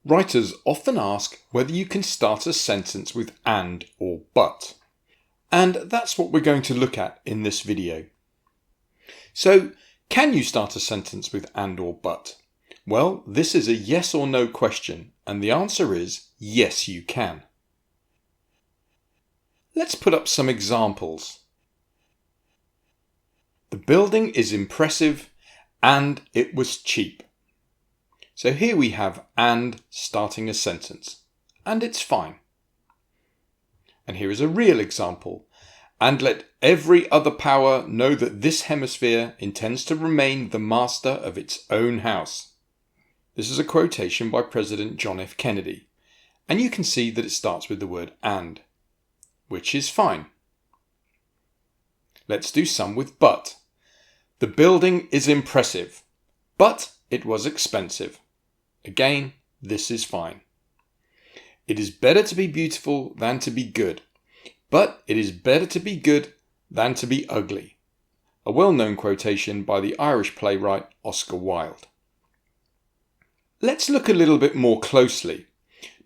Writers often ask whether you can start a sentence with and or but. And that's what we're going to look at in this video. So, can you start a sentence with and or but? Well, this is a yes or no question, and the answer is yes, you can. Let's put up some examples. The building is impressive and it was cheap. So here we have and starting a sentence, and it's fine. And here is a real example. And let every other power know that this hemisphere intends to remain the master of its own house. This is a quotation by President John F. Kennedy, and you can see that it starts with the word and, which is fine. Let's do some with but. The building is impressive, but it was expensive. Again, this is fine. It is better to be beautiful than to be good, but it is better to be good than to be ugly. A well-known quotation by the Irish playwright Oscar Wilde. Let's look a little bit more closely.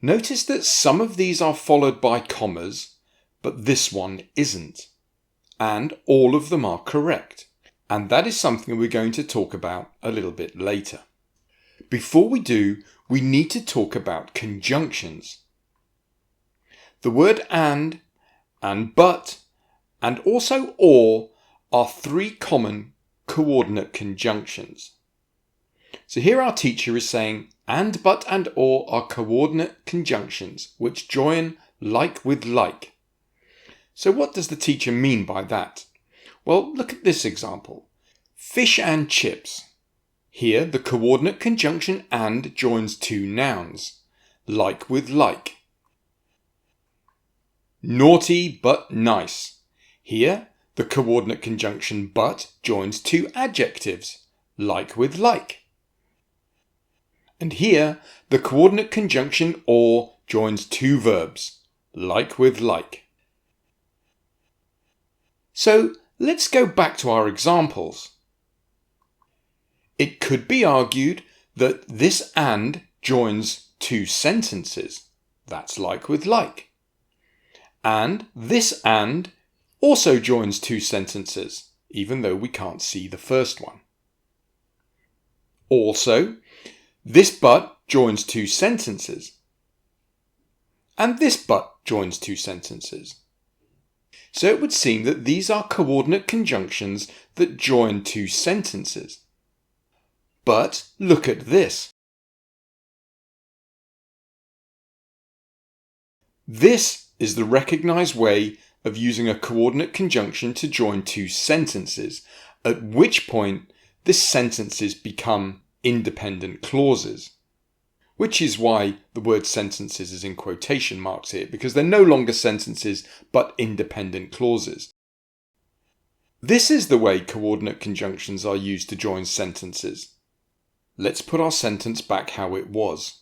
Notice that some of these are followed by commas, but this one isn't. And all of them are correct. And that is something we're going to talk about a little bit later. Before we do, we need to talk about conjunctions. The word and but, and also or are three common coordinate conjunctions. So here our teacher is saying and, but and or are coordinate conjunctions which join like with like. So what does the teacher mean by that? Well, look at this example. Fish and chips. Here, the coordinate conjunction and joins two nouns, like with like. Naughty but nice. Here, the coordinate conjunction but joins two adjectives, like with like. And here, the coordinate conjunction or joins two verbs, like with like. So, let's go back to our examples. It could be argued that this and joins two sentences. That's like with like. And this and also joins two sentences, even though we can't see the first one. Also, this but joins two sentences. And this but joins two sentences. So it would seem that these are coordinate conjunctions that join two sentences. But look at this. This is the recognized way of using a coordinate conjunction to join two sentences, at which point the sentences become independent clauses. Which is why the word sentences is in quotation marks here, because they're no longer sentences but independent clauses. This is the way coordinate conjunctions are used to join sentences. Let's put our sentence back how it was.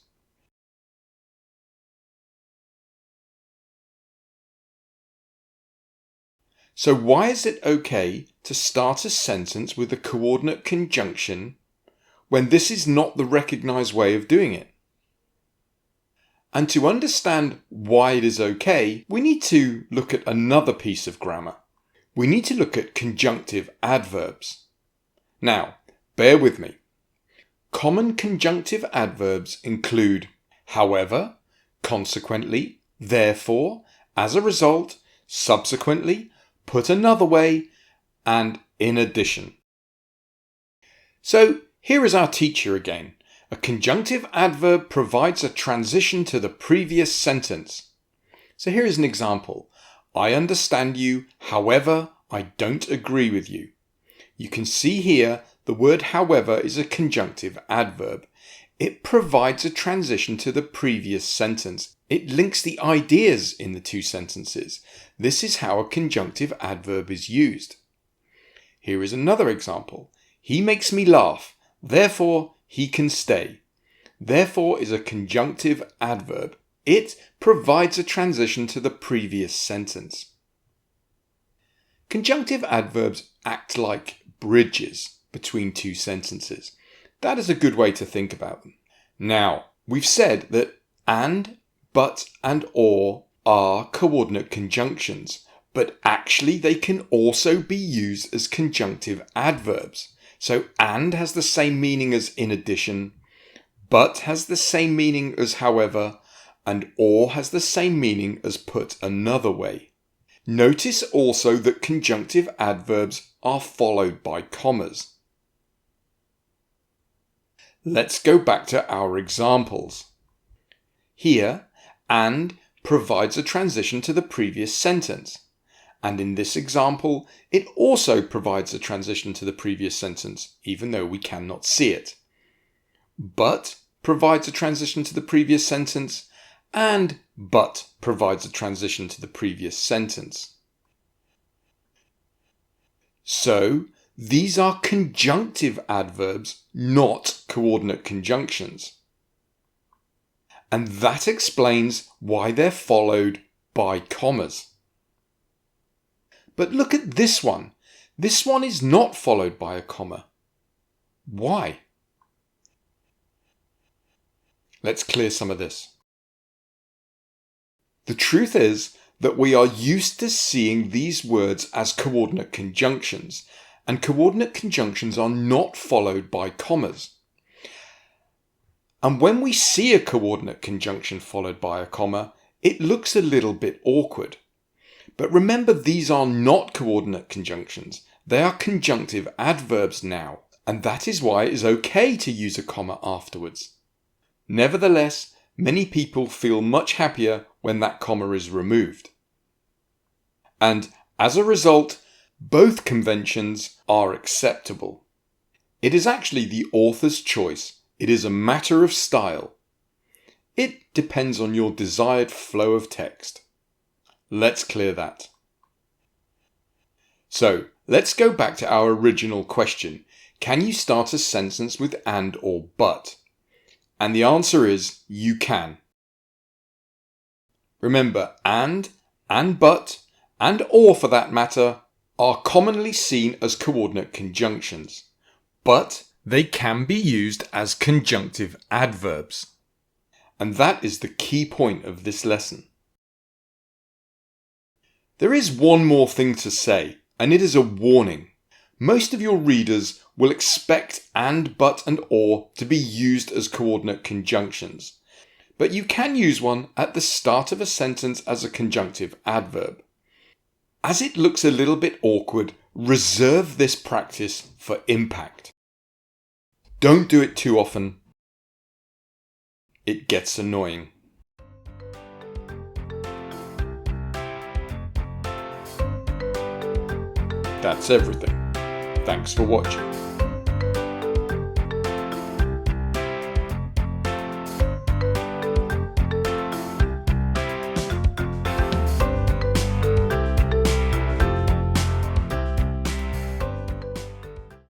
So why is it okay to start a sentence with a coordinate conjunction when this is not the recognized way of doing it? And to understand why it is okay, we need to look at another piece of grammar. We need to look at conjunctive adverbs. Now, bear with me. Common conjunctive adverbs include however, consequently, therefore, as a result, subsequently, put another way, and in addition. So here is our teacher again. A conjunctive adverb provides a transition to the previous sentence. So here is an example. I understand you, however, I don't agree with you. You can see here the word however is a conjunctive adverb. It provides a transition to the previous sentence. It links the ideas in the two sentences. This is how a conjunctive adverb is used. Here is another example. He makes me laugh, therefore he can stay. Therefore is a conjunctive adverb. It provides a transition to the previous sentence. Conjunctive adverbs act like bridges between two sentences. That is a good way to think about them. Now, We've said that and, but, and or are coordinate conjunctions, but actually they can also be used as conjunctive adverbs. So and has the same meaning as in addition, but has the same meaning as however, and or has the same meaning as put another way. Notice also that conjunctive adverbs are followed by commas. Let's go back to our examples. Here, and provides a transition to the previous sentence. And in this example, it also provides a transition to the previous sentence, even though we cannot see it. But provides a transition to the previous sentence, and but provides a transition to the previous sentence. So, these are conjunctive adverbs, not coordinate conjunctions. And that explains why they're followed by commas. But look at this one. This one is not followed by a comma. Why? Let's clear some of this. The truth is that we are used to seeing these words as coordinate conjunctions, and coordinate conjunctions are not followed by commas. And when we see a coordinate conjunction followed by a comma, it looks a little bit awkward. But remember, these are not coordinate conjunctions. They are conjunctive adverbs now, and that is why it is okay to use a comma afterwards. Nevertheless, many people feel much happier when that comma is removed. And as a result, both conventions are acceptable. It is actually the author's choice. It is a matter of style. It depends on your desired flow of text. Let's clear that. So, let's go back to our original question. Can you start a sentence with and or but? And the answer is you can. Remember, and but, and or for that matter, are commonly seen as coordinate conjunctions, but they can be used as conjunctive adverbs. And that is the key point of this lesson. There is one more thing to say, and it is a warning. Most of your readers will expect and, but, and or to be used as coordinate conjunctions, but you can use one at the start of a sentence as a conjunctive adverb. As it looks a little bit awkward, reserve this practice for impact. Don't do it too often. It gets annoying. That's everything. Thanks for watching.